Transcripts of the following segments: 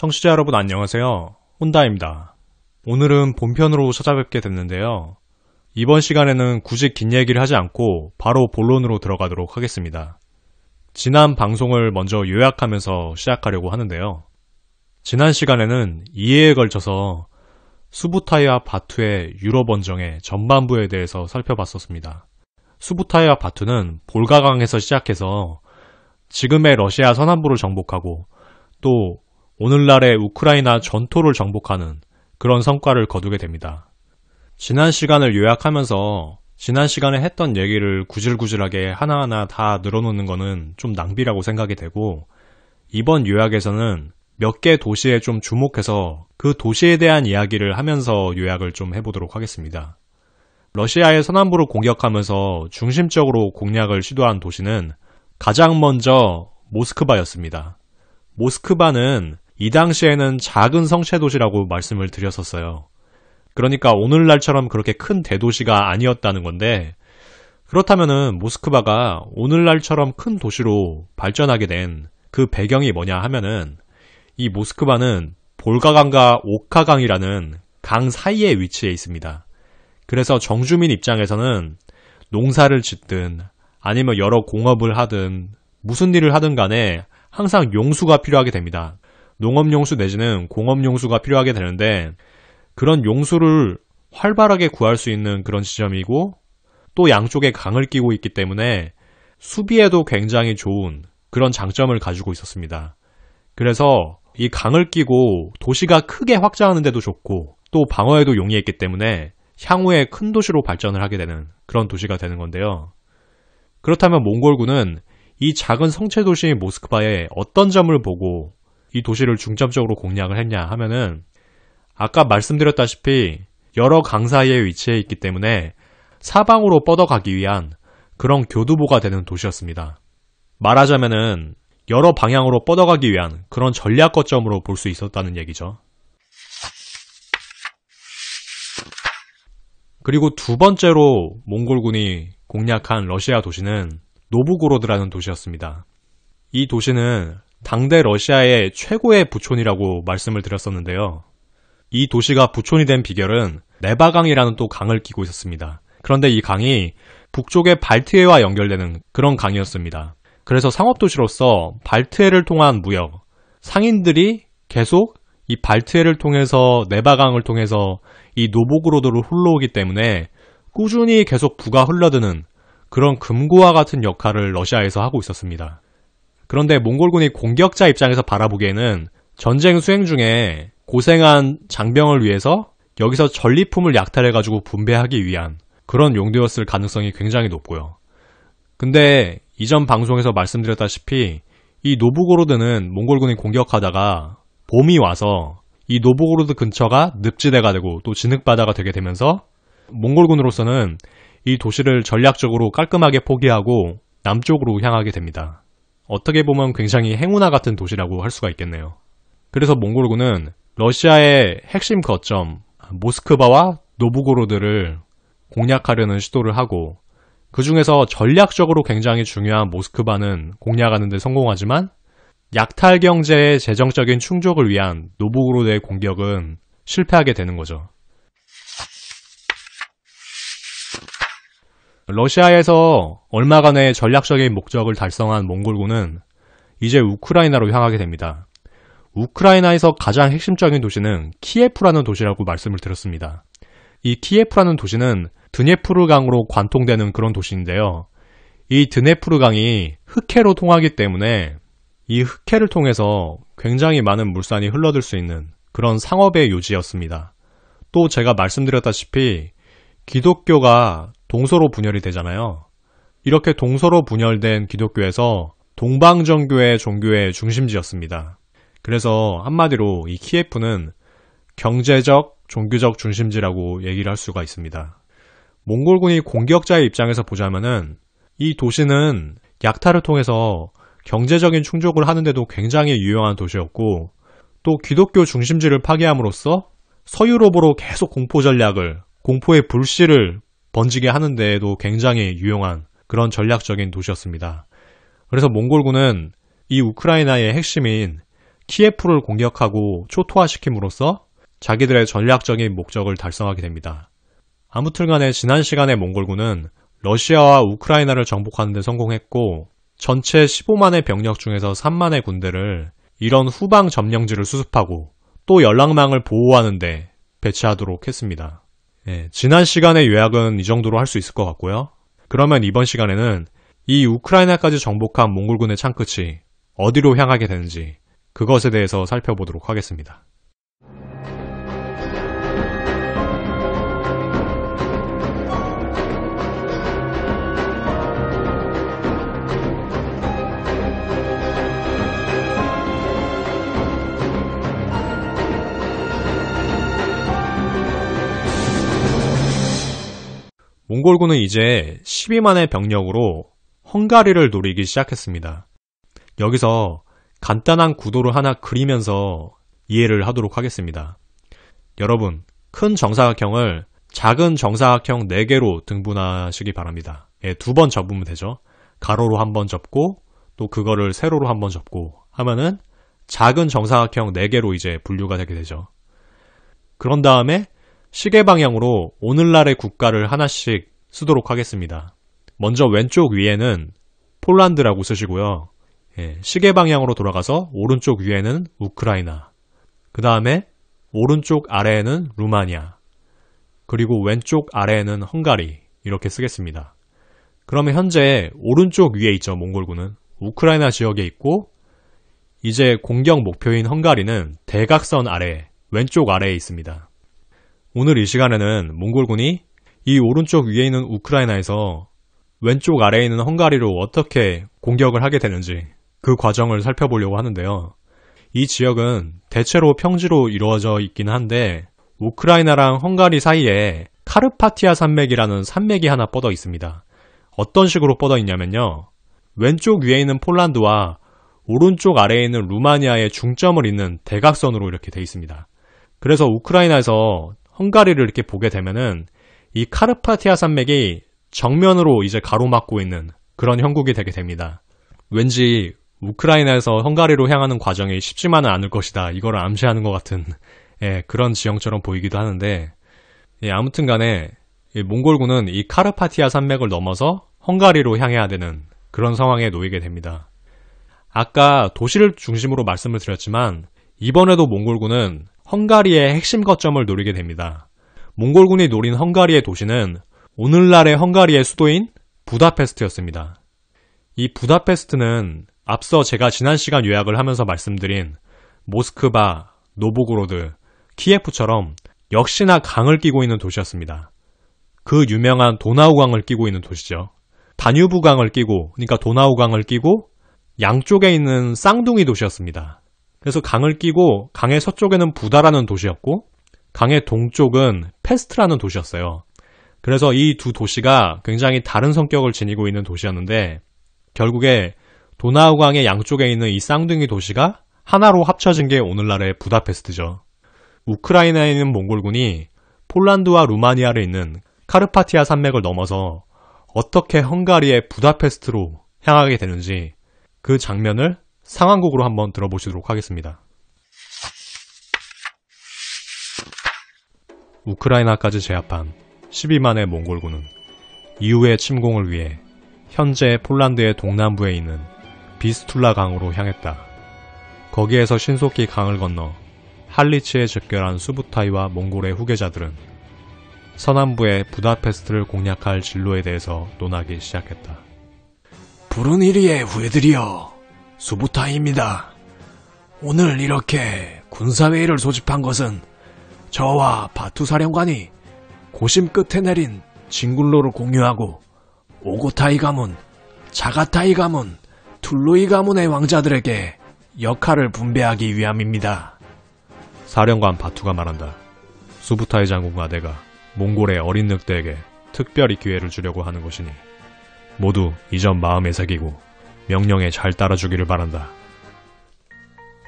청취자 여러분 안녕하세요. 혼다입니다. 오늘은 본편으로 찾아뵙게 됐는데요. 이번 시간에는 굳이 긴 얘기를 하지 않고 바로 본론으로 들어가도록 하겠습니다. 지난 방송을 먼저 요약하면서 시작하려고 하는데요. 지난 시간에는 2회에 걸쳐서 수부타이와 바투의 유럽 원정의 전반부에 대해서 살펴봤었습니다. 수부타이와 바투는 볼가강에서 시작해서 지금의 러시아 서남부를 정복하고 또 오늘날의 우크라이나 전토를 정복하는 그런 성과를 거두게 됩니다. 지난 시간을 요약하면서 지난 시간에 했던 얘기를 구질구질하게 하나하나 다 늘어놓는 거는 좀 낭비라고 생각이 되고, 이번 요약에서는 몇 개 도시에 좀 주목해서 그 도시에 대한 이야기를 하면서 요약을 좀 해보도록 하겠습니다. 러시아의 서남부를 공격하면서 중심적으로 공략을 시도한 도시는 가장 먼저 모스크바였습니다. 모스크바는 이 당시에는 작은 성체 도시라고 말씀을 드렸었어요. 그러니까 오늘날처럼 그렇게 큰 대도시가 아니었다는 건데, 그렇다면은 모스크바가 오늘날처럼 큰 도시로 발전하게 된 그 배경이 뭐냐 하면은, 이 모스크바는 볼가강과 오카강이라는 강 사이에 위치해 있습니다. 그래서 정주민 입장에서는 농사를 짓든 아니면 여러 공업을 하든 무슨 일을 하든 간에 항상 용수가 필요하게 됩니다. 농업용수 내지는 공업용수가 필요하게 되는데, 그런 용수를 활발하게 구할 수 있는 그런 지점이고 또 양쪽에 강을 끼고 있기 때문에 수비에도 굉장히 좋은 그런 장점을 가지고 있었습니다. 그래서 이 강을 끼고 도시가 크게 확장하는 데도 좋고 또 방어에도 용이했기 때문에 향후에 큰 도시로 발전을 하게 되는 그런 도시가 되는 건데요. 그렇다면 몽골군은 이 작은 성체 도시인 모스크바에 어떤 점을 보고 이 도시를 중점적으로 공략을 했냐 하면은, 아까 말씀드렸다시피 여러 강 사이에 위치해 있기 때문에 사방으로 뻗어가기 위한 그런 교두보가 되는 도시였습니다. 말하자면은 여러 방향으로 뻗어가기 위한 그런 전략 거점으로 볼 수 있었다는 얘기죠. 그리고 두 번째로 몽골군이 공략한 러시아 도시는 노브고로드라는 도시였습니다. 이 도시는 당대 러시아의 최고의 부촌이라고 말씀을 드렸었는데요. 이 도시가 부촌이 된 비결은 네바강이라는 또 강을 끼고 있었습니다. 그런데 이 강이 북쪽의 발트해와 연결되는 그런 강이었습니다. 그래서 상업도시로서 발트해를 통한 무역, 상인들이 계속 이 발트해를 통해서 네바강을 통해서 이 노보그로드로 흘러오기 때문에 꾸준히 계속 부가 흘러드는 그런 금고와 같은 역할을 러시아에서 하고 있었습니다. 그런데 몽골군이 공격자 입장에서 바라보기에는 전쟁 수행 중에 고생한 장병을 위해서 여기서 전리품을 약탈해가지고 분배하기 위한 그런 용도였을 가능성이 굉장히 높고요. 근데 이전 방송에서 말씀드렸다시피 이 노브고로드는 몽골군이 공격하다가 봄이 와서 이 노브고로드 근처가 늪지대가 되고 또 진흙바다가 되게 되면서 몽골군으로서는 이 도시를 전략적으로 깔끔하게 포기하고 남쪽으로 향하게 됩니다. 어떻게 보면 굉장히 행운아 같은 도시라고 할 수가 있겠네요. 그래서 몽골군은 러시아의 핵심 거점 모스크바와 노브고로드를 공략하려는 시도를 하고, 그 중에서 전략적으로 굉장히 중요한 모스크바는 공략하는 데 성공하지만 약탈 경제의 재정적인 충족을 위한 노브고로드의 공격은 실패하게 되는 거죠. 러시아에서 얼마간의 전략적인 목적을 달성한 몽골군은 이제 우크라이나로 향하게 됩니다. 우크라이나에서 가장 핵심적인 도시는 키예프라는 도시라고 말씀을 드렸습니다. 이 키예프라는 도시는 드네프르 강으로 관통되는 그런 도시인데요. 이 드네프르 강이 흑해로 통하기 때문에 이 흑해를 통해서 굉장히 많은 물산이 흘러들 수 있는 그런 상업의 요지였습니다. 또 제가 말씀드렸다시피 기독교가 동서로 분열이 되잖아요. 이렇게 동서로 분열된 기독교에서 동방정교의 종교의 중심지였습니다. 그래서 한마디로 이 키예프는 경제적, 종교적 중심지라고 얘기를 할 수가 있습니다. 몽골군이 공격자의 입장에서 보자면은 이 도시는 약탈을 통해서 경제적인 충족을 하는데도 굉장히 유용한 도시였고, 또 기독교 중심지를 파괴함으로써 서유럽으로 계속 공포 전략을, 공포의 불씨를 번지게 하는 데에도 굉장히 유용한 그런 전략적인 도시였습니다. 그래서 몽골군은 이 우크라이나의 핵심인 키예프를 공격하고 초토화시킴으로써 자기들의 전략적인 목적을 달성하게 됩니다. 아무튼간에 지난 시간에 몽골군은 러시아와 우크라이나를 정복하는 데 성공했고 전체 15만의 병력 중에서 3만의 군대를 이런 후방 점령지를 수습하고 또 연락망을 보호하는 데 배치하도록 했습니다. 지난 시간의 요약은 이 정도로 할 수 있을 것 같고요. 그러면 이번 시간에는 이 우크라이나까지 정복한 몽골군의 창끝이 어디로 향하게 되는지 그것에 대해서 살펴보도록 하겠습니다. 몽골군은 이제 12만의 병력으로 헝가리를 노리기 시작했습니다. 여기서 간단한 구도를 하나 그리면서 이해를 하도록 하겠습니다. 여러분, 큰 정사각형을 작은 정사각형 4개로 등분하시기 바랍니다. 2번 접으면 되죠. 가로로 한번 접고 또 그거를 세로로 한번 접고 하면은 작은 정사각형 4개로 이제 분류가 되게 되죠. 그런 다음에 시계 방향으로 오늘날의 국가를 하나씩 쓰도록 하겠습니다. 먼저 왼쪽 위에는 폴란드라고 쓰시고요. 시계 방향으로 돌아가서 오른쪽 위에는 우크라이나, 그 다음에 오른쪽 아래에는 루마니아, 그리고 왼쪽 아래에는 헝가리 이렇게 쓰겠습니다. 그러면 현재 오른쪽 위에 있죠. 몽골군은 우크라이나 지역에 있고 이제 공격 목표인 헝가리는 대각선 아래 왼쪽 아래에 있습니다. 오늘 이 시간에는 몽골군이 이 오른쪽 위에 있는 우크라이나에서 왼쪽 아래에 있는 헝가리로 어떻게 공격을 하게 되는지 그 과정을 살펴보려고 하는데요. 이 지역은 대체로 평지로 이루어져 있긴 한데 우크라이나랑 헝가리 사이에 카르파티아 산맥이라는 산맥이 하나 뻗어 있습니다. 어떤 식으로 뻗어 있냐면요. 왼쪽 위에 있는 폴란드와 오른쪽 아래에 있는 루마니아의 중점을 잇는 대각선으로 이렇게 돼 있습니다. 그래서 우크라이나에서 헝가리를 이렇게 보게 되면은 이 카르파티아 산맥이 정면으로 이제 가로막고 있는 그런 형국이 되게 됩니다. 왠지 우크라이나에서 헝가리로 향하는 과정이 쉽지만은 않을 것이다. 이걸 암시하는 것 같은 그런 지형처럼 보이기도 하는데 아무튼 간에 몽골군은 이 카르파티아 산맥을 넘어서 헝가리로 향해야 되는 그런 상황에 놓이게 됩니다. 아까 도시를 중심으로 말씀을 드렸지만 이번에도 몽골군은 헝가리의 핵심 거점을 노리게 됩니다. 몽골군이 노린 헝가리의 도시는 오늘날의 헝가리의 수도인 부다페스트였습니다. 이 부다페스트는 앞서 제가 지난 시간 요약을 하면서 말씀드린 모스크바, 노보고로드, 키예프처럼 역시나 강을 끼고 있는 도시였습니다. 그 유명한 도나우강을 끼고 있는 도시죠. 다뉴브강을 끼고, 그러니까 도나우강을 끼고 양쪽에 있는 쌍둥이 도시였습니다. 그래서 강을 끼고 강의 서쪽에는 부다라는 도시였고 강의 동쪽은 페스트라는 도시였어요. 그래서 이 두 도시가 굉장히 다른 성격을 지니고 있는 도시였는데 결국에 도나우강의 양쪽에 있는 이 쌍둥이 도시가 하나로 합쳐진 게 오늘날의 부다페스트죠. 우크라이나에 있는 몽골군이 폴란드와 루마니아를 잇는 카르파티아 산맥을 넘어서 어떻게 헝가리의 부다페스트로 향하게 되는지 그 장면을 상황극으로 한번 들어보시도록 하겠습니다. 우크라이나까지 제압한 12만의 몽골군은 이후의 침공을 위해 현재 폴란드의 동남부에 있는 비스툴라 강으로 향했다. 거기에서 신속히 강을 건너 할리치에 집결한 수부타이와 몽골의 후계자들은 서남부의 부다페스트를 공략할 진로에 대해서 논하기 시작했다. 부르니리의 후예들이여, 수부타이입니다. 오늘 이렇게 군사회의를 소집한 것은 저와 바투 사령관이 고심 끝에 내린 진군로를 공유하고 오고타이 가문, 자가타이 가문, 툴루이 가문의 왕자들에게 역할을 분배하기 위함입니다. 사령관 바투가 말한다. 수부타이 장군과 내가 몽골의 어린 늑대에게 특별히 기회를 주려고 하는 것이니 모두 이 점 마음에 새기고 명령에 잘 따라주기를 바란다.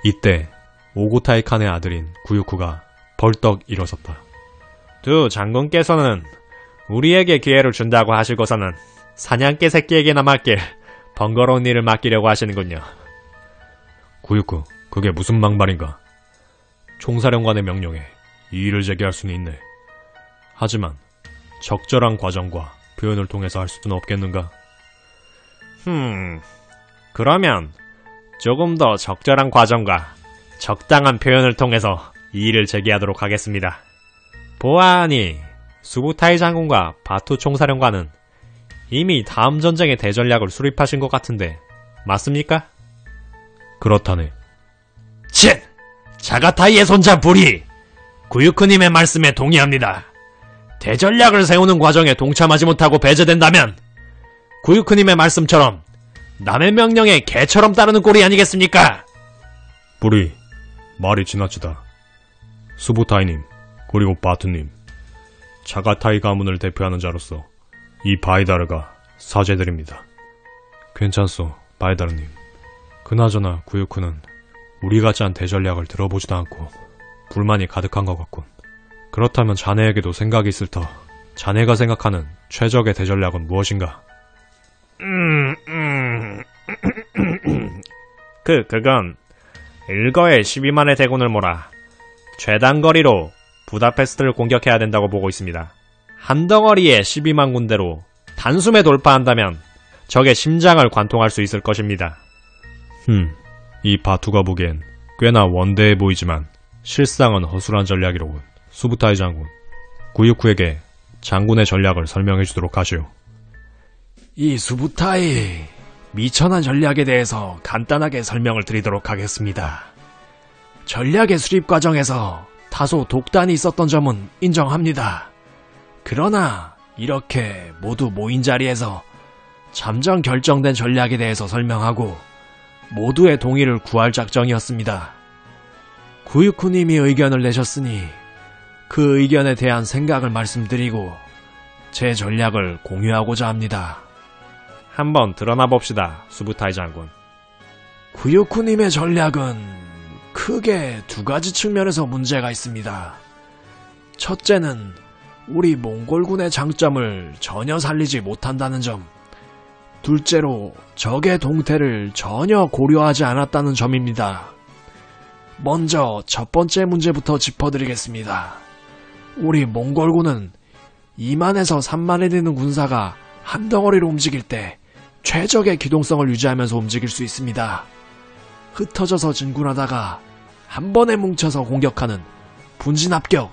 이때 오고타이 칸의 아들인 구유쿠가 벌떡 일어섰다. 두 장군께서는 우리에게 기회를 준다고 하시고서는 사냥개 새끼에게나 맡길 번거로운 일을 맡기려고 하시는군요. 구유쿠, 그게 무슨 막말인가? 총사령관의 명령에 이의를 제기할 수는 있네. 하지만 적절한 과정과 표현을 통해서 할 수는 없겠는가? 그러면 조금 더 적절한 과정과 적당한 표현을 통해서 이의를 제기하도록 하겠습니다. 보아하니 수부타이 장군과 바투 총사령관은 이미 다음 전쟁의 대전략을 수립하신 것 같은데 맞습니까? 그렇다네. 칫! 자가타이의 손자 부리! 구유크님의 말씀에 동의합니다. 대전략을 세우는 과정에 동참하지 못하고 배제된다면 구유크님의 말씀처럼 남의 명령에 개처럼 따르는 꼴이 아니겠습니까? 부리, 말이 지나치다. 수부타이님, 그리고 바투님, 자가타이 가문을 대표하는 자로서 이 바이다르가 사죄드립니다. 괜찮소, 바이다르님. 그나저나 구유크는 우리 같지 않은 대전략을 들어보지도 않고 불만이 가득한 것 같군. 그렇다면 자네에게도 생각이 있을 터. 자네가 생각하는 최적의 대전략은 무엇인가? 그건 일거에 12만의 대군을 몰아 최단거리로 부다페스트를 공격해야 된다고 보고 있습니다. 한 덩어리에 12만 군대로 단숨에 돌파한다면 적의 심장을 관통할 수 있을 것입니다. 이 바투가 보기엔 꽤나 원대해 보이지만 실상은 허술한 전략이로군. 수부타이 장군, 구유쿠에게 장군의 전략을 설명해 주도록 하시오. 이 수부타이 미천한 전략에 대해서 간단하게 설명을 드리도록 하겠습니다. 전략의 수립 과정에서 다소 독단이 있었던 점은 인정합니다. 그러나 이렇게 모두 모인 자리에서 잠정 결정된 전략에 대해서 설명하고 모두의 동의를 구할 작정이었습니다. 구유쿠님이 의견을 내셨으니 그 의견에 대한 생각을 말씀드리고 제 전략을 공유하고자 합니다. 한번 드러나 봅시다, 수부타이 장군. 구유쿠님의 전략은 크게 두 가지 측면에서 문제가 있습니다. 첫째는 우리 몽골군의 장점을 전혀 살리지 못한다는 점, 둘째로 적의 동태를 전혀 고려하지 않았다는 점입니다. 먼저 첫 번째 문제부터 짚어드리겠습니다. 우리 몽골군은 2만에서 3만에 되는 군사가 한 덩어리로 움직일 때 최적의 기동성을 유지하면서 움직일 수 있습니다. 흩어져서 진군하다가 한 번에 뭉쳐서 공격하는 분진합격,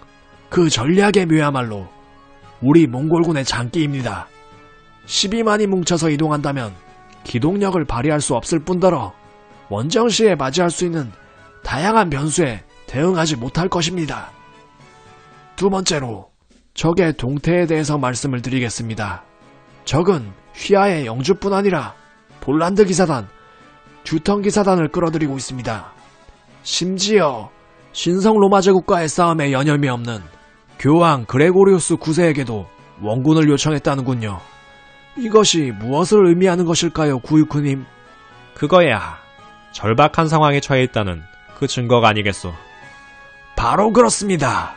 그 전략의 묘야말로 우리 몽골군의 장기입니다. 12만이 뭉쳐서 이동한다면 기동력을 발휘할 수 없을 뿐더러 원정시에 맞이할 수 있는 다양한 변수에 대응하지 못할 것입니다. 두 번째로 적의 동태에 대해서 말씀을 드리겠습니다. 적은 휘하의 영주뿐 아니라 폴란드 기사단, 듀턴 기사단을 끌어들이고 있습니다. 심지어 신성 로마 제국과의 싸움에 여념이 없는 교황 그레고리우스 9세에게도 원군을 요청했다는군요. 이것이 무엇을 의미하는 것일까요, 구유쿠님? 그거야 절박한 상황에 처해 있다는 그 증거가 아니겠소. 바로 그렇습니다.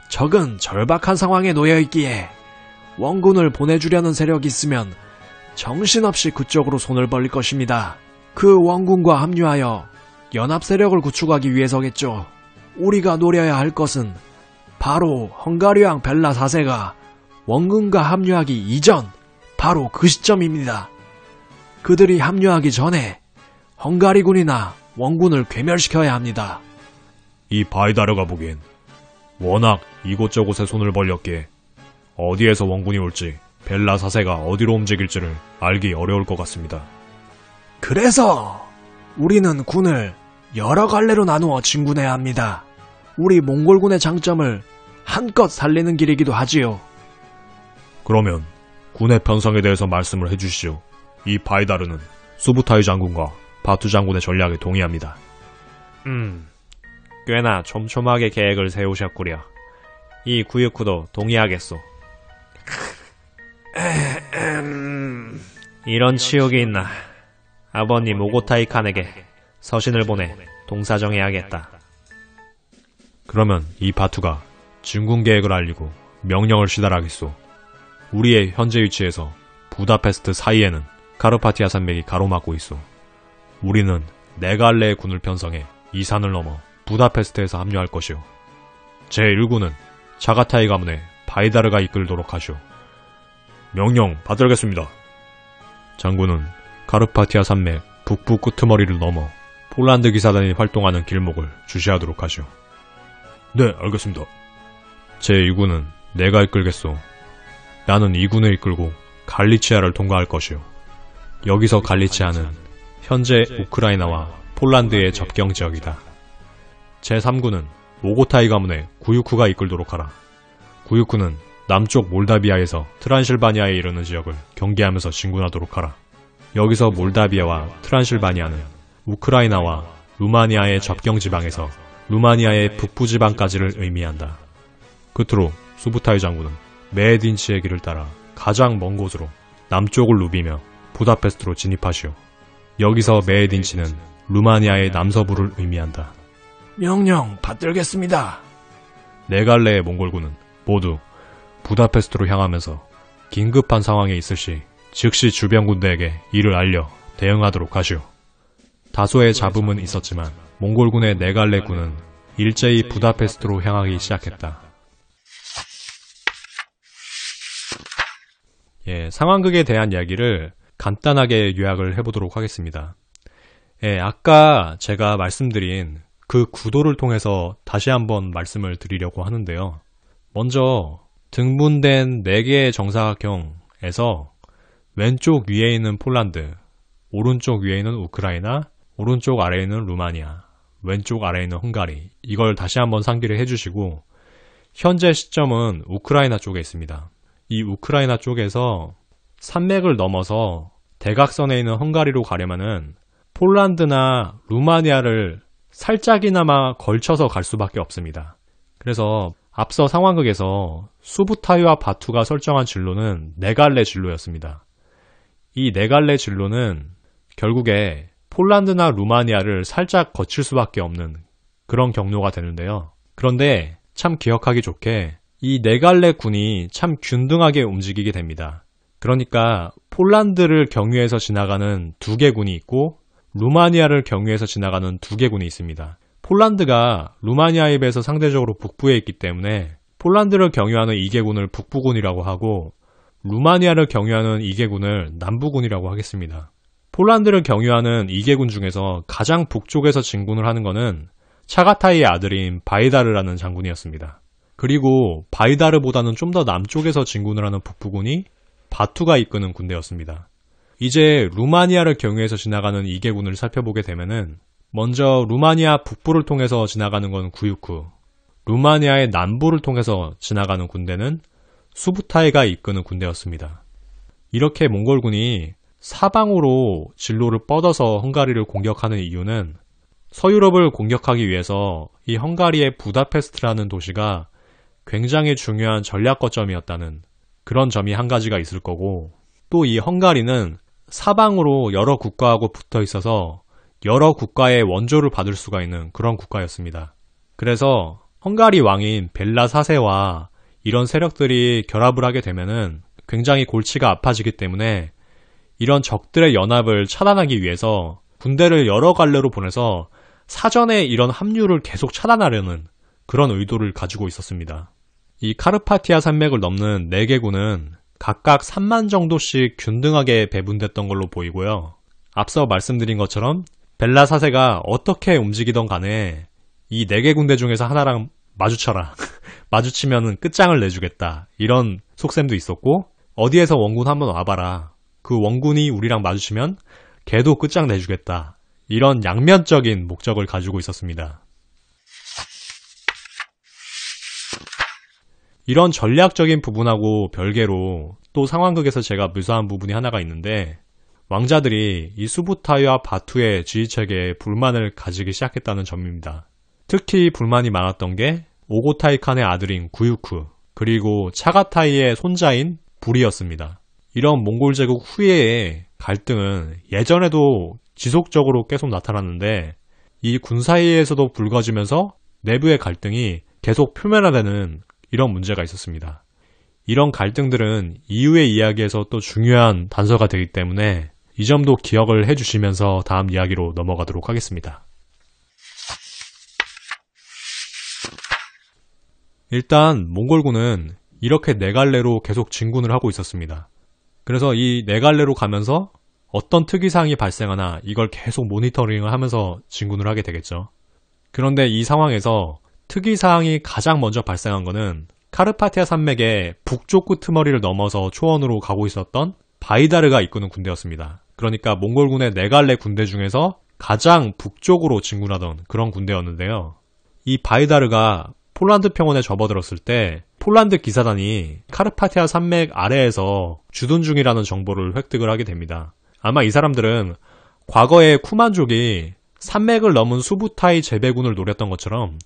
적은 절박한 상황에 놓여있기에 원군을 보내주려는 세력이 있으면 정신없이 그쪽으로 손을 벌릴 것입니다. 그 원군과 합류하여 연합 세력을 구축하기 위해서겠죠. 우리가 노려야 할 것은 바로 헝가리 왕 벨라 4세가 원군과 합류하기 이전, 바로 그 시점입니다. 그들이 합류하기 전에 헝가리군이나 원군을 괴멸시켜야 합니다. 이 바이다르가 보기엔 워낙 이곳저곳에 손을 벌렸기에 어디에서 원군이 올지 벨라 4세가 어디로 움직일지를 알기 어려울 것 같습니다. 그래서 우리는 군을 여러 갈래로 나누어 진군해야 합니다. 우리 몽골군의 장점을 한껏 살리는 길이기도 하지요. 그러면 군의 편성에 대해서 말씀을 해주시오. 이 바이다르는 수부타이 장군과 바투 장군의 전략에 동의합니다. 꽤나 촘촘하게 계획을 세우셨구려. 이 구유쿠도 동의하겠소. 이런 치욕이 있나. 아버님 오고타이 칸에게 서신을 보내 동사정해야겠다. 그러면 이 바투가 진군 계획을 알리고 명령을 시달하겠소. 우리의 현재 위치에서 부다페스트 사이에는 카르파티아 산맥이 가로막고 있소. 우리는 네 갈래의 군을 편성해 이 산을 넘어 부다페스트에서 합류할 것이오. 제1구는 차가타이 가문의 바이다르가 이끌도록 하시오. 명령 받들겠습니다. 장군은 카르파티아 산맥 북부 끄트머리를 넘어 폴란드 기사단이 활동하는 길목을 주시하도록 하시오. 네, 알겠습니다. 제2구는 내가 이끌겠소. 나는 2군을 이끌고 갈리치아를 통과할 것이오. 여기서 갈리치아는 현재 우크라이나와 폴란드의 접경 지역이다. 제3구는 오고타이 가문의 구유쿠가 이끌도록 하라. 구유쿠는 남쪽 몰다비아에서 트란실바니아에 이르는 지역을 경계하면서 진군하도록 하라. 여기서 몰다비아와 트란실바니아는 우크라이나와 루마니아의 접경 지방에서 루마니아의 북부 지방까지를 의미한다. 끝으로 수부타이 장군은 메에딘치의 길을 따라 가장 먼 곳으로 남쪽을 누비며 부다페스트로 진입하시오. 여기서 메에딘치는 루마니아의 남서부를 의미한다. 명령 받들겠습니다. 네 갈래의 몽골군은 모두 부다페스트로 향하면서 긴급한 상황에 있을 시 즉시 주변 군대에게 이를 알려 대응하도록 하시오. 다소의 잡음은 있었지만 몽골군의 네 갈래 군은 일제히 부다페스트로 향하기 시작했다. 상황극에 대한 이야기를 간단하게 요약을 해보도록 하겠습니다. 아까 제가 말씀드린 그 구도를 통해서 다시 한번 말씀을 드리려고 하는데요. 먼저 등분된 4개의 정사각형에서 왼쪽 위에 있는 폴란드, 오른쪽 위에 있는 우크라이나, 오른쪽 아래에 있는 루마니아, 왼쪽 아래에 있는 헝가리, 이걸 다시 한번 상기를 해주시고 현재 시점은 우크라이나 쪽에 있습니다. 이 우크라이나 쪽에서 산맥을 넘어서 대각선에 있는 헝가리로 가려면은 폴란드나 루마니아를 살짝이나마 걸쳐서 갈 수밖에 없습니다. 그래서 앞서 상황극에서 수부타이와 바투가 설정한 진로는 4갈래 진로였습니다. 이 4갈래 진로는 결국에 폴란드나 루마니아를 살짝 거칠 수밖에 없는 그런 경로가 되는데요. 그런데 참 기억하기 좋게 이 4갈래 군이 참 균등하게 움직이게 됩니다. 그러니까 폴란드를 경유해서 지나가는 2개 군이 있고 루마니아를 경유해서 지나가는 2개 군이 있습니다. 폴란드가 루마니아에 비해서 상대적으로 북부에 있기 때문에 폴란드를 경유하는 2개군을 북부군이라고 하고 루마니아를 경유하는 2개군을 남부군이라고 하겠습니다. 폴란드를 경유하는 2개군 중에서 가장 북쪽에서 진군을 하는 것은 차가타이의 아들인 바이다르라는 장군이었습니다. 그리고 바이다르보다는 좀 더 남쪽에서 진군을 하는 북부군이 바투가 이끄는 군대였습니다. 이제 루마니아를 경유해서 지나가는 2개군을 살펴보게 되면은 먼저 루마니아 북부를 통해서 지나가는 건 구유쿠, 루마니아의 남부를 통해서 지나가는 군대는 수부타이가 이끄는 군대였습니다. 이렇게 몽골군이 사방으로 진로를 뻗어서 헝가리를 공격하는 이유는 서유럽을 공격하기 위해서 이 헝가리의 부다페스트라는 도시가 굉장히 중요한 전략 거점이었다는 그런 점이 한 가지가 있을 거고, 또 이 헝가리는 사방으로 여러 국가하고 붙어 있어서 여러 국가의 원조를 받을 수가 있는 그런 국가였습니다. 그래서 헝가리 왕인 벨라 4세와 이런 세력들이 결합을 하게 되면은 굉장히 골치가 아파지기 때문에 이런 적들의 연합을 차단하기 위해서 군대를 여러 갈래로 보내서 사전에 이런 합류를 계속 차단하려는 그런 의도를 가지고 있었습니다. 이 카르파티아 산맥을 넘는 4개군은 각각 3만 정도씩 균등하게 배분됐던 걸로 보이고요. 앞서 말씀드린 것처럼 벨라 4세가 어떻게 움직이던 간에 이 4개 군대 중에서 하나랑 마주쳐라. 마주치면은 끝장을 내주겠다. 이런 속셈도 있었고, 어디에서 원군 한번 와봐라. 그 원군이 우리랑 마주치면 걔도 끝장 내주겠다. 이런 양면적인 목적을 가지고 있었습니다. 이런 전략적인 부분하고 별개로 또 상황극에서 제가 묘사한 부분이 하나가 있는데, 왕자들이 이 수부타이와 바투의 지휘체계에 불만을 가지기 시작했다는 점입니다. 특히 불만이 많았던 게 오고타이 칸의 아들인 구유쿠, 그리고 차가타이의 손자인 불이었습니다. 이런 몽골 제국 후예의 갈등은 예전에도 지속적으로 계속 나타났는데 이 군 사이에서도 불거지면서 내부의 갈등이 계속 표면화되는 이런 문제가 있었습니다. 이런 갈등들은 이후의 이야기에서 또 중요한 단서가 되기 때문에 이 점도 기억을 해주시면서 다음 이야기로 넘어가도록 하겠습니다. 일단 몽골군은 이렇게 네 갈래로 계속 진군을 하고 있었습니다. 그래서 이 네 갈래로 가면서 어떤 특이사항이 발생하나 이걸 계속 모니터링을 하면서 진군을 하게 되겠죠. 그런데 이 상황에서 특이사항이 가장 먼저 발생한 거는 카르파티아 산맥의 북쪽 끄트머리를 넘어서 초원으로 가고 있었던 바이다르가 이끄는 군대였습니다. 그러니까 몽골군의 네 갈래 군대 중에서 가장 북쪽으로 진군하던 그런 군대였는데요. 이 바이다르가 폴란드 평원에 접어들었을 때 폴란드 기사단이 카르파티아 산맥 아래에서 주둔 중이라는 정보를 획득을 하게 됩니다. 아마 이 사람들은 과거에 쿠만족이 산맥을 넘은 수부타이 제베군을 노렸던 것처럼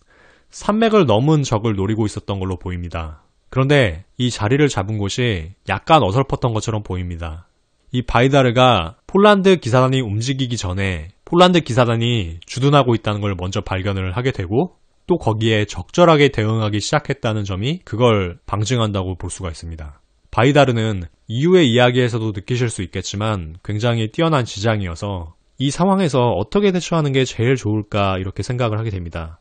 산맥을 넘은 적을 노리고 있었던 걸로 보입니다. 그런데 이 자리를 잡은 곳이 약간 어설펐던 것처럼 보입니다. 이 바이다르가 폴란드 기사단이 움직이기 전에 폴란드 기사단이 주둔하고 있다는 걸 먼저 발견을 하게 되고 또 거기에 적절하게 대응하기 시작했다는 점이 그걸 방증한다고 볼 수가 있습니다. 바이다르는 이후의 이야기에서도 느끼실 수 있겠지만 굉장히 뛰어난 지장이어서 이 상황에서 어떻게 대처하는 게 제일 좋을까 이렇게 생각을 하게 됩니다.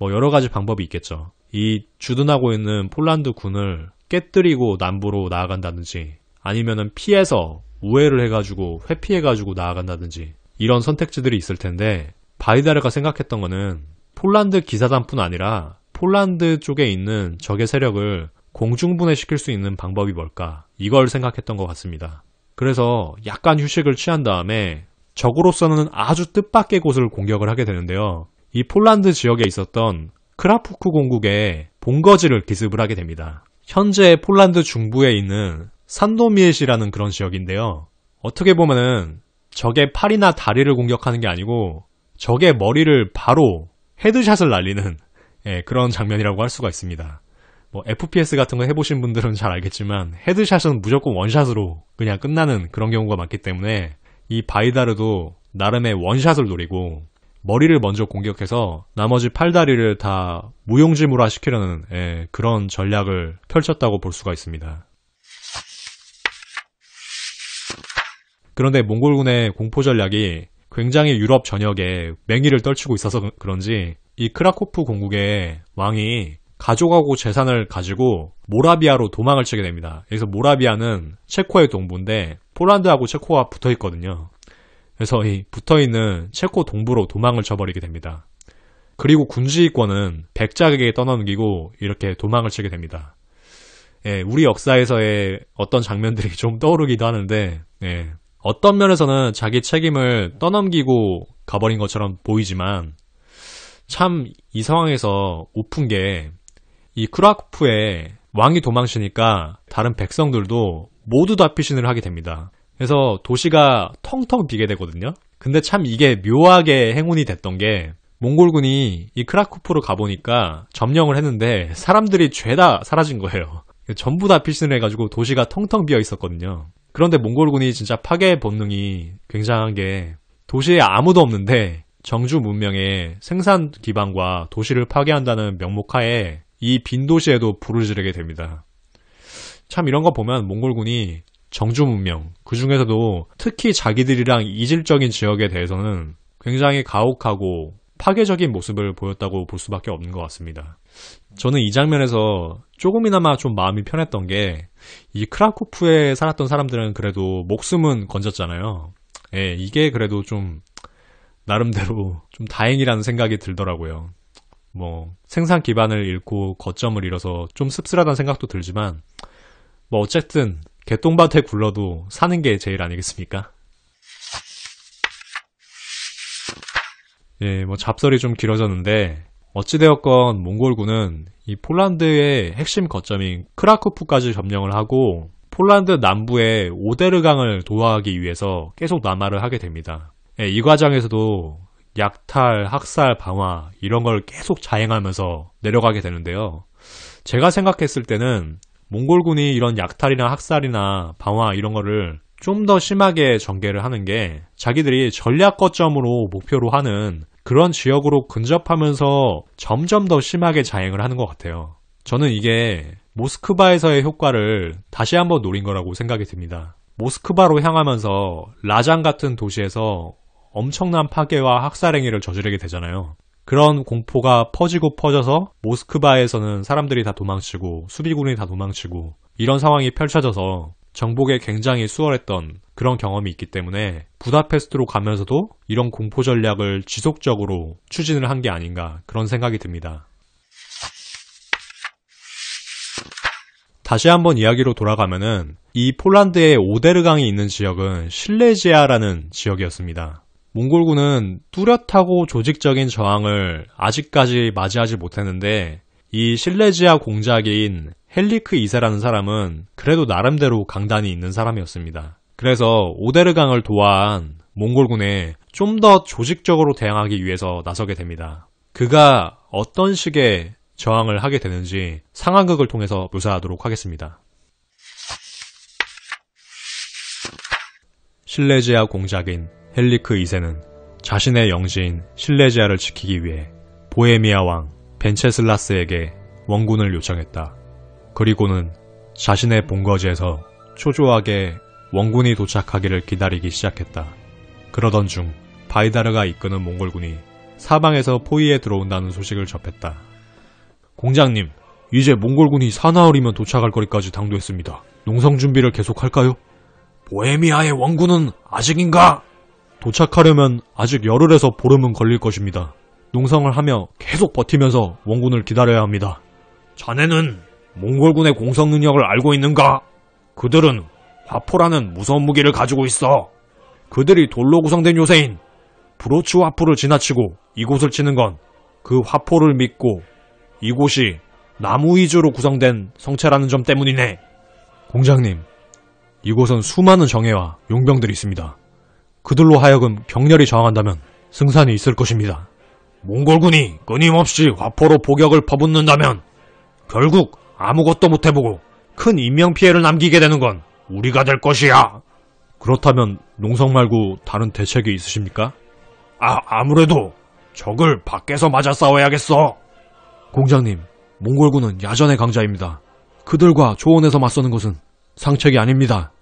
여러 가지 방법이 있겠죠. 이 주둔하고 있는 폴란드 군을 깨뜨리고 남부로 나아간다든지 아니면은 피해서 우회를 해가지고 회피해가지고 나아간다든지 이런 선택지들이 있을 텐데 바이다르가 생각했던 거는 폴란드 기사단뿐 아니라 폴란드 쪽에 있는 적의 세력을 공중분해시킬 수 있는 방법이 뭘까 이걸 생각했던 것 같습니다. 그래서 약간 휴식을 취한 다음에 적으로서는 아주 뜻밖의 곳을 공격을 하게 되는데요. 이 폴란드 지역에 있었던 크라푸크 공국의 본거지를 기습을 하게 됩니다. 현재 폴란드 중부에 있는 산도미에시라는 그런 지역인데요. 어떻게 보면은 적의 팔이나 다리를 공격하는 게 아니고 적의 머리를 바로 헤드샷을 날리는 그런 장면이라고 할 수가 있습니다. FPS 같은 거 해보신 분들은 잘 알겠지만 헤드샷은 무조건 원샷으로 그냥 끝나는 그런 경우가 많기 때문에 이 바이다르도 나름의 원샷을 노리고 머리를 먼저 공격해서 나머지 팔다리를 다 무용지물화 시키려는 그런 전략을 펼쳤다고 볼 수가 있습니다. 그런데 몽골군의 공포 전략이 굉장히 유럽 전역에 맹위를 떨치고 있어서 그런지 이 크라코프 공국의 왕이 가족하고 재산을 가지고 모라비아로 도망을 치게 됩니다. 여기서 모라비아는 체코의 동부인데 폴란드하고 체코가 붙어있거든요. 그래서 이 붙어있는 체코 동부로 도망을 쳐버리게 됩니다. 그리고 군지휘권은 백작에게 떠넘기고 이렇게 도망을 치게 됩니다. 우리 역사에서의 어떤 장면들이 좀 떠오르기도 하는데 어떤 면에서는 자기 책임을 떠넘기고 가버린 것처럼 보이지만 참 이 상황에서 웃픈 게 이 크라쿠프에 왕이 도망치니까 다른 백성들도 모두 다 피신을 하게 됩니다. 그래서 도시가 텅텅 비게 되거든요. 근데 참 이게 묘하게 행운이 됐던 게 몽골군이 이 크라쿠프로 가보니까 점령을 했는데 사람들이 죄다 사라진 거예요. 전부 다 피신을 해가지고 도시가 텅텅 비어 있었거든요. 그런데 몽골군이 진짜 파괴 본능이 굉장한 게 도시에 아무도 없는데 정주 문명의 생산 기반과 도시를 파괴한다는 명목하에 이 빈 도시에도 불을 지르게 됩니다. 참 이런 거 보면 몽골군이 정주 문명, 그 중에서도 특히 자기들이랑 이질적인 지역에 대해서는 굉장히 가혹하고 파괴적인 모습을 보였다고 볼 수밖에 없는 것 같습니다. 저는 이 장면에서 조금이나마 좀 마음이 편했던 게 이 크라쿠프에 살았던 사람들은 그래도 목숨은 건졌잖아요. 이게 그래도 좀 나름대로 좀 다행이라는 생각이 들더라고요. 생산 기반을 잃고 거점을 잃어서 좀 씁쓸하다는 생각도 들지만 어쨌든 개똥밭에 굴러도 사는 게 제일 아니겠습니까? 잡설이 좀 길어졌는데 어찌되었건 몽골군은 이 폴란드의 핵심 거점인 크라쿠프까지 점령을 하고 폴란드 남부의 오데르강을 도하기 위해서 계속 남하를 하게 됩니다. 이 과정에서도 약탈, 학살, 방화 이런 걸 계속 자행하면서 내려가게 되는데요. 제가 생각했을 때는 몽골군이 이런 약탈이나 학살이나 방화 이런 거를 좀 더 심하게 전개를 하는 게 자기들이 전략 거점으로 목표로 하는 그런 지역으로 근접하면서 점점 더 심하게 자행을 하는 것 같아요. 저는 이게 모스크바에서의 효과를 다시 한번 노린 거라고 생각이 듭니다. 모스크바로 향하면서 라잔 같은 도시에서 엄청난 파괴와 학살 행위를 저지르게 되잖아요. 그런 공포가 퍼지고 퍼져서 모스크바에서는 사람들이 다 도망치고 수비군이 다 도망치고 이런 상황이 펼쳐져서 정복에 굉장히 수월했던 그런 경험이 있기 때문에 부다페스트로 가면서도 이런 공포 전략을 지속적으로 추진을 한 게 아닌가 그런 생각이 듭니다. 다시 한번 이야기로 돌아가면은 이 폴란드의 오데르강이 있는 지역은 실레지아라는 지역이었습니다. 몽골군은 뚜렷하고 조직적인 저항을 아직까지 맞이하지 못했는데 이 실레지아 공작인 헬리크 2세라는 사람은 그래도 나름대로 강단이 있는 사람이었습니다. 그래서 오데르강을 도와한 몽골군에 좀 더 조직적으로 대항하기 위해서 나서게 됩니다. 그가 어떤 식의 저항을 하게 되는지 상황극을 통해서 묘사하도록 하겠습니다. 실레지아 공작인 헬리크 2세는 자신의 영지인 실레지아를 지키기 위해 보헤미아 왕 벤체슬라스에게 원군을 요청했다. 그리고는 자신의 본거지에서 초조하게 원군이 도착하기를 기다리기 시작했다. 그러던 중 바이다르가 이끄는 몽골군이 사방에서 포위에 들어온다는 소식을 접했다. 공장님, 이제 몽골군이 사나흘이면 도착할 거리까지 당도했습니다. 농성 준비를 계속할까요? 보헤미아의 원군은 아직인가? 도착하려면 아직 열흘에서 보름은 걸릴 것입니다. 농성을 하며 계속 버티면서 원군을 기다려야 합니다. 자네는 몽골군의 공성 능력을 알고 있는가? 그들은 화포라는 무서운 무기를 가지고 있어. 그들이 돌로 구성된 요새인 브로치 화포를 지나치고 이곳을 치는 건 그 화포를 믿고 이곳이 나무 위주로 구성된 성체라는 점 때문이네. 공장님, 이곳은 수많은 정예와 용병들이 있습니다. 그들로 하여금 격렬히 저항한다면 승산이 있을 것입니다. 몽골군이 끊임없이 화포로 포격을 퍼붓는다면 결국 아무것도 못해보고 큰 인명피해를 남기게 되는 건 우리가 될 것이야. 그렇다면 농성 말고 다른 대책이 있으십니까? 아무래도 적을 밖에서 맞아 싸워야겠어. 공장님, 몽골군은 야전의 강자입니다. 그들과 조원해서 맞서는 것은 상책이 아닙니다.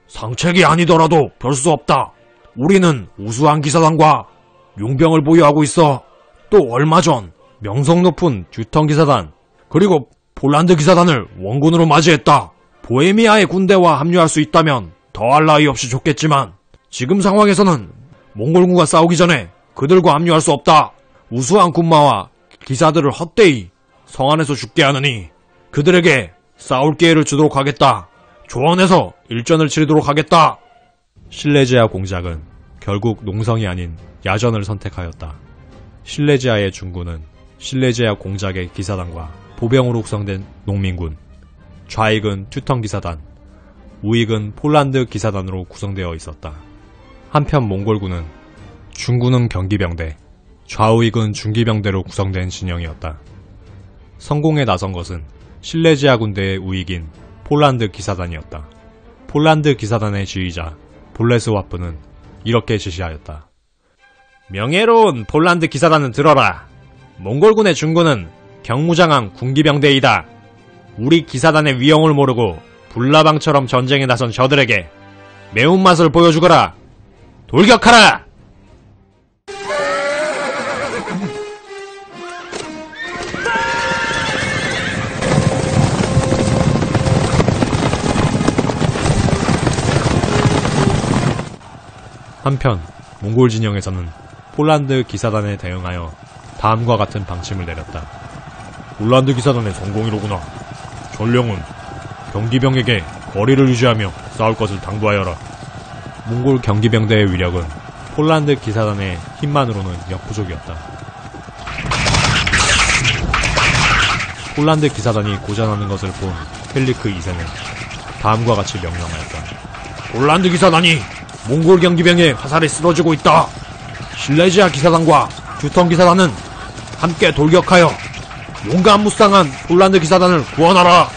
상책이 아니더라도 별 수 없다. 우리는 우수한 기사단과 용병을 보유하고 있어. 또 얼마 전 명성 높은 듀턴 기사단 그리고 폴란드 기사단을 원군으로 맞이했다. 보헤미아의 군대와 합류할 수 있다면 더할 나위 없이 좋겠지만 지금 상황에서는 몽골군과 싸우기 전에 그들과 합류할 수 없다. 우수한 군마와 기사들을 헛되이 성 안에서 죽게 하느니 그들에게 싸울 기회를 주도록 하겠다. 조언해서 일전을 치르도록 하겠다. 실레지아 공작은 결국 농성이 아닌 야전을 선택하였다. 실레지아의 중군은 실레지아 공작의 기사단과 보병으로 구성된 농민군, 좌익은 튜턴 기사단, 우익은 폴란드 기사단으로 구성되어 있었다. 한편 몽골군은 중군은 경기병대, 좌우익은 중기병대로 구성된 진영이었다. 성공에 나선 것은 실레지아 군대의 우익인 폴란드 기사단이었다. 폴란드 기사단의 지휘자 볼레스와프는 이렇게 지시하였다. 명예로운 폴란드 기사단은 들어라. 몽골군의 중군은 경무장한 군기병대이다. 우리 기사단의 위용을 모르고 불나방처럼 전쟁에 나선 저들에게 매운맛을 보여주거라. 돌격하라! 한편 몽골 진영에서는 폴란드 기사단에 대응하여 다음과 같은 방침을 내렸다. 폴란드 기사단의 성공이로구나. 전령은 경기병에게 거리를 유지하며 싸울 것을 당부하여라. 몽골 경기병대의 위력은 폴란드 기사단의 힘만으로는 역부족이었다. 폴란드 기사단이 고전하는 것을 본 헬리크 2세는 다음과 같이 명령하였다. 폴란드 기사단이 몽골 경기병의 화살에 쓰러지고 있다. 실레지아 기사단과 듀턴 기사단은 함께 돌격하여 용감무쌍한 폴란드 기사단을 구원하라.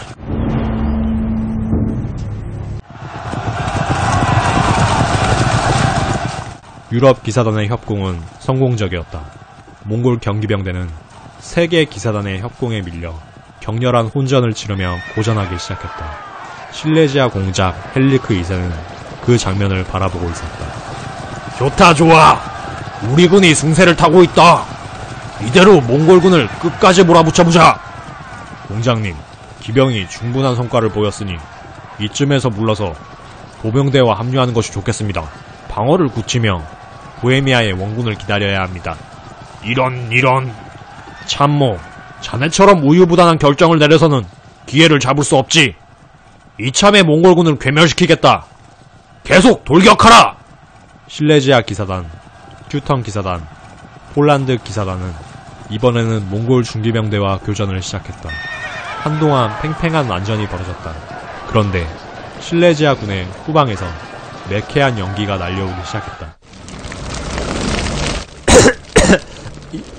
유럽 기사단의 협공은 성공적이었다. 몽골 경기병대는 세계 기사단의 협공에 밀려 격렬한 혼전을 치르며 고전하기 시작했다. 실레지아 공작 헬리크 2세는 그 장면을 바라보고 있었다. 좋다, 좋아. 우리 군이 승세를 타고 있다. 이대로 몽골군을 끝까지 몰아붙여보자. 공장님, 기병이 충분한 성과를 보였으니 이쯤에서 물러서 보병대와 합류하는 것이 좋겠습니다. 방어를 굳히며 보헤미아의 원군을 기다려야 합니다. 이런. 참모, 자네처럼 우유부단한 결정을 내려서는 기회를 잡을 수 없지. 이참에 몽골군을 괴멸시키겠다. 계속 돌격하라! 실레지아 기사단, 튜턴 기사단, 폴란드 기사단은 이번에는 몽골 중기병대와 교전을 시작했다. 한동안 팽팽한 난전이 벌어졌다. 그런데 실레지아 군의 후방에서 매캐한 연기가 날려오기 시작했다.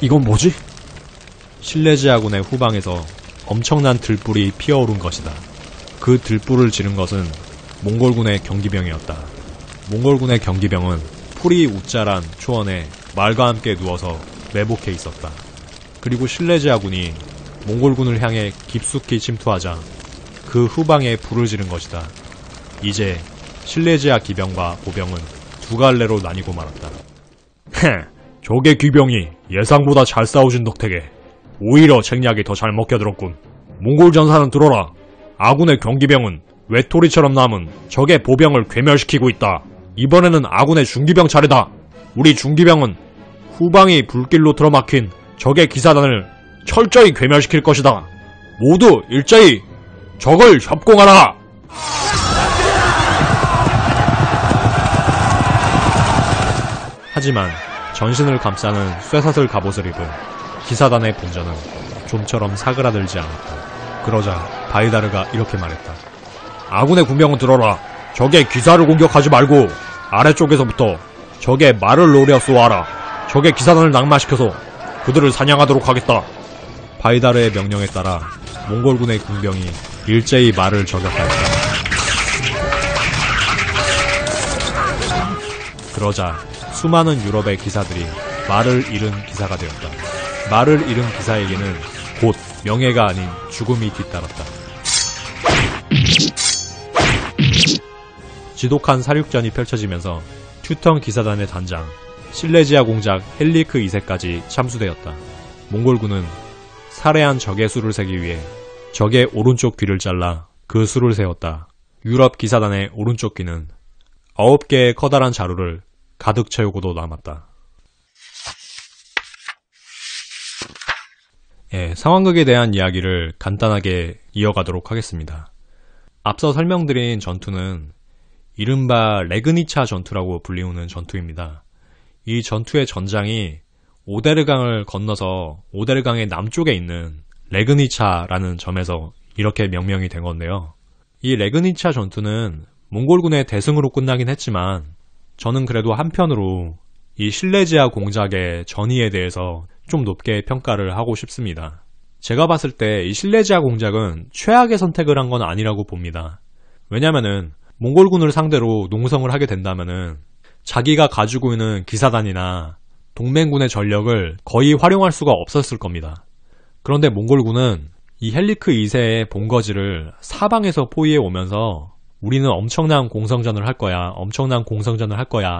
이건 뭐지? 실레지아 군의 후방에서 엄청난 들불이 피어오른 것이다. 그 들불을 지른 것은 몽골군의 경기병이었다. 몽골군의 경기병은 풀이 우짜란 초원에 말과 함께 누워서 매복해 있었다. 그리고 실레지아 군이 몽골군을 향해 깊숙이 침투하자 그 후방에 불을 지른 것이다. 이제 실레지아 기병과 보병은 두 갈래로 나뉘고 말았다. 적의 기병이 예상보다 잘 싸우진 덕택에 오히려 책략이 더 잘 먹혀들었군. 몽골 전사는 들어라. 아군의 경기병은 외톨이처럼 남은 적의 보병을 괴멸시키고 있다. 이번에는 아군의 중기병 차례다. 우리 중기병은 후방이 불길로 틀어막힌 적의 기사단을 철저히 괴멸시킬 것이다. 모두 일제히 적을 협공하라. 하지만 전신을 감싸는 쇠사슬 갑옷을 입은 기사단의 분전은 좀처럼 사그라들지 않았다. 그러자 바이다르가 이렇게 말했다. 아군의 군병은 들어라. 적의 기사를 공격하지 말고 아래쪽에서부터 적의 말을 노려 쏘아라. 적의 기사단을 낙마시켜서 그들을 사냥하도록 하겠다. 바이다르의 명령에 따라 몽골군의 군병이 일제히 말을 저격하였다. 그러자 수많은 유럽의 기사들이 말을 잃은 기사가 되었다. 말을 잃은 기사에게는 곧 명예가 아닌 죽음이 뒤따랐다. 지독한 사륙전이 펼쳐지면서 튜턴 기사단의 단장 실레지아 공작 헬리크 2세까지 참수되었다. 몽골군은 살해한 적의 수를 세기 위해 적의 오른쪽 귀를 잘라 그 수를 세웠다. 유럽 기사단의 오른쪽 귀는 9개의 커다란 자루를 가득 채우고도 남았다. 상황극에 대한 이야기를 간단하게 이어가도록 하겠습니다. 앞서 설명드린 전투는 이른바 레그니차 전투라고 불리우는 전투입니다. 이 전투의 전장이 오데르강을 건너서 오데르강의 남쪽에 있는 레그니차라는 점에서 이렇게 명명이 된 건데요. 이 레그니차 전투는 몽골군의 대승으로 끝나긴 했지만 저는 그래도 한편으로 이 실레지아 공작의 전의에 대해서 좀 높게 평가를 하고 싶습니다. 제가 봤을 때 이 실레지아 공작은 최악의 선택을 한 건 아니라고 봅니다. 왜냐면은 몽골군을 상대로 농성을 하게 된다면은 자기가 가지고 있는 기사단이나 동맹군의 전력을 거의 활용할 수가 없었을 겁니다. 그런데 몽골군은 이 헬리크 2세의 본거지를 사방에서 포위해 오면서 우리는 엄청난 공성전을 할 거야,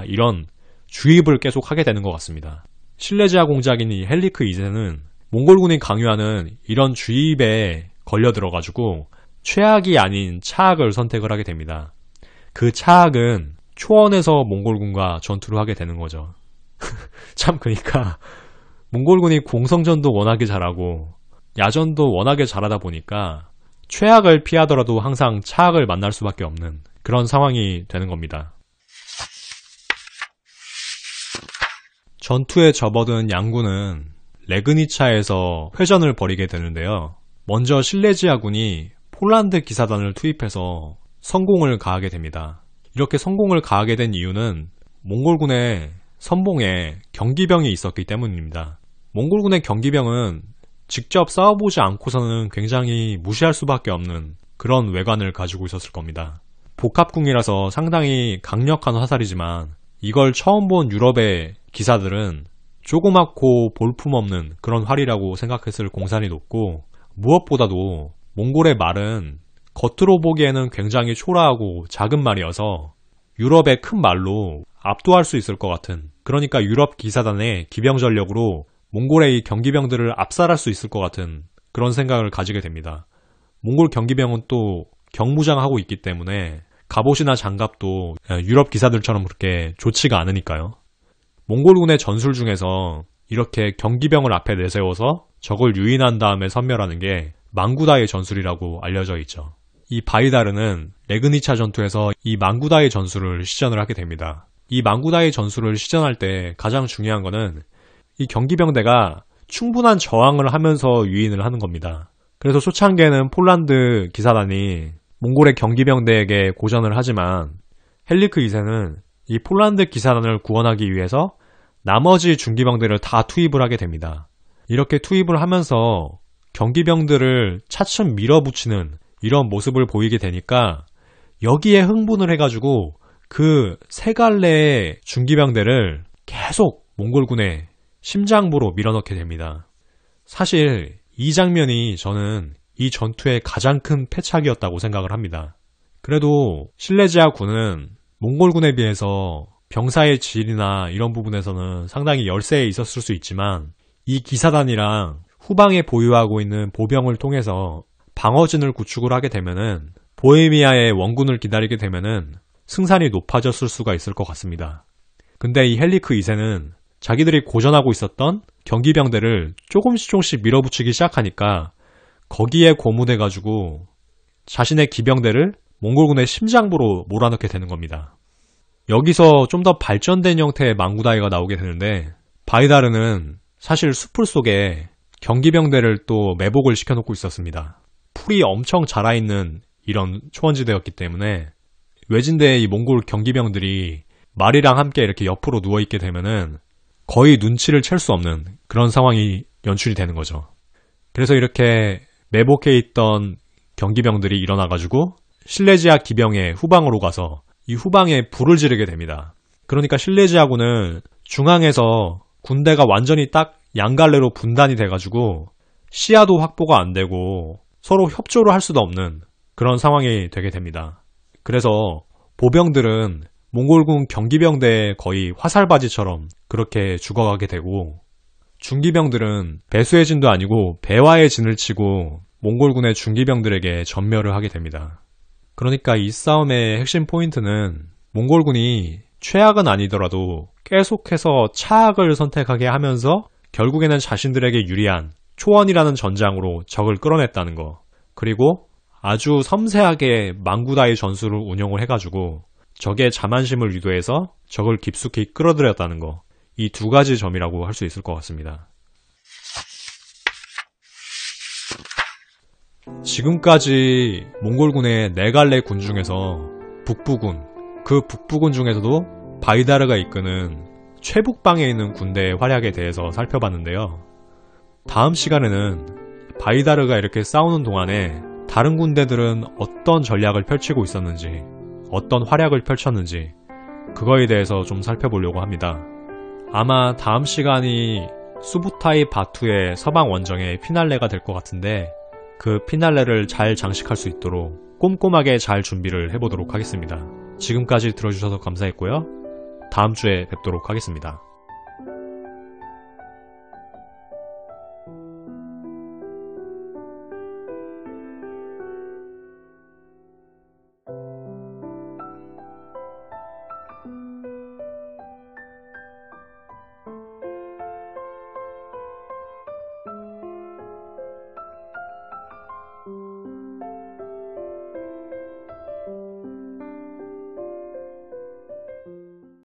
이런 주입을 계속 하게 되는 것 같습니다. 실레지아 공작인 이 헬리크 2세는 몽골군이 강요하는 이런 주입에 걸려들어가지고 최악이 아닌 차악을 선택을 하게 됩니다. 그 차악은 초원에서 몽골군과 전투를 하게 되는 거죠. 참 그러니까 몽골군이 공성전도 워낙에 잘하고 야전도 워낙에 잘하다 보니까 최악을 피하더라도 항상 차악을 만날 수밖에 없는 그런 상황이 되는 겁니다. 전투에 접어든 양군은 레그니차에서 회전을 벌이게 되는데요. 먼저 실레지아군이 폴란드 기사단을 투입해서 성공을 가하게 됩니다. 이렇게 성공을 가하게 된 이유는 몽골군의 선봉에 경기병이 있었기 때문입니다. 몽골군의 경기병은 직접 싸워보지 않고서는 굉장히 무시할 수밖에 없는 그런 외관을 가지고 있었을 겁니다. 복합궁이라서 상당히 강력한 화살이지만 이걸 처음 본 유럽의 기사들은 조그맣고 볼품없는 그런 활이라고 생각했을 공산이 높고, 무엇보다도 몽골의 말은 겉으로 보기에는 굉장히 초라하고 작은 말이어서 유럽의 큰 말로 압도할 수 있을 것 같은, 그러니까 유럽 기사단의 기병 전력으로 몽골의 이 경기병들을 압살할 수 있을 것 같은 그런 생각을 가지게 됩니다. 몽골 경기병은 또 경무장하고 있기 때문에 갑옷이나 장갑도 유럽 기사들처럼 그렇게 좋지가 않으니까요. 몽골군의 전술 중에서 이렇게 경기병을 앞에 내세워서 적을 유인한 다음에 섬멸하는 게 망구다의 전술이라고 알려져 있죠. 이 바이다르는 레그니차 전투에서 이 망구다의 전술을 시전을 하게 됩니다. 이 망구다의 전술을 시전할 때 가장 중요한 거는 이 경기병대가 충분한 저항을 하면서 유인을 하는 겁니다. 그래서 초창기에는 폴란드 기사단이 몽골의 경기병대에게 고전을 하지만 헬리크 2세는 이 폴란드 기사단을 구원하기 위해서 나머지 중기병대를 다 투입을 하게 됩니다. 이렇게 투입을 하면서 경기병들을 차츰 밀어붙이는 이런 모습을 보이게 되니까 여기에 흥분을 해가지고 그 세 갈래의 중기병대를 계속 몽골군의 심장부로 밀어넣게 됩니다. 사실 이 장면이 저는 이 전투의 가장 큰 패착이었다고 생각을 합니다. 그래도 실레지아 군은 몽골군에 비해서 병사의 질이나 이런 부분에서는 상당히 열세에 있었을 수 있지만 이 기사단이랑 후방에 보유하고 있는 보병을 통해서 방어진을 구축을 하게 되면은 보헤미아의 원군을 기다리게 되면은 승산이 높아졌을 수가 있을 것 같습니다. 근데 이 헬리크 2세는 자기들이 고전하고 있었던 경기병대를 조금씩 밀어붙이기 시작하니까 거기에 고무돼가지고 자신의 기병대를 몽골군의 심장부로 몰아넣게 되는 겁니다. 여기서 좀 더 발전된 형태의 망구다이가 나오게 되는데 바이다르는 사실 숲풀 속에 경기병대를 또 매복을 시켜놓고 있었습니다. 풀이 엄청 자라있는 이런 초원지대였기 때문에 외진대의 이 몽골 경기병들이 말이랑 함께 이렇게 옆으로 누워있게 되면은 거의 눈치를 챌 수 없는 그런 상황이 연출이 되는 거죠. 그래서 이렇게 매복해 있던 경기병들이 일어나가지고 실레지아 기병의 후방으로 가서 이 후방에 불을 지르게 됩니다. 그러니까 실레지아군은 중앙에서 군대가 완전히 딱 양갈래로 분단이 돼가지고 시야도 확보가 안 되고 서로 협조를 할 수도 없는 그런 상황이 되게 됩니다. 그래서 보병들은 몽골군 경기병대에 거의 화살바지처럼 그렇게 죽어가게 되고 중기병들은 배수의 진도 아니고 배화의 진을 치고 몽골군의 중기병들에게 전멸을 하게 됩니다. 그러니까 이 싸움의 핵심 포인트는 몽골군이 최악은 아니더라도 계속해서 차악을 선택하게 하면서 결국에는 자신들에게 유리한 초원이라는 전장으로 적을 끌어냈다는 거, 그리고 아주 섬세하게 망구다이 전술을 운용을 해가지고 적의 자만심을 유도해서 적을 깊숙이 끌어들였다는 거, 이 두 가지 점이라고 할 수 있을 것 같습니다. 지금까지 몽골군의 네 갈래 군 중에서 북부군, 그 북부군 중에서도 바이다르가 이끄는 최북방에 있는 군대의 활약에 대해서 살펴봤는데요. 다음 시간에는 바이다르가 이렇게 싸우는 동안에 다른 군대들은 어떤 전략을 펼치고 있었는지, 어떤 활약을 펼쳤는지 그거에 대해서 좀 살펴보려고 합니다. 아마 다음 시간이 수부타이 바투의 서방 원정의 피날레가 될 것 같은데 그 피날레를 잘 장식할 수 있도록 꼼꼼하게 잘 준비를 해보도록 하겠습니다. 지금까지 들어주셔서 감사했고요. 다음 주에 뵙도록 하겠습니다.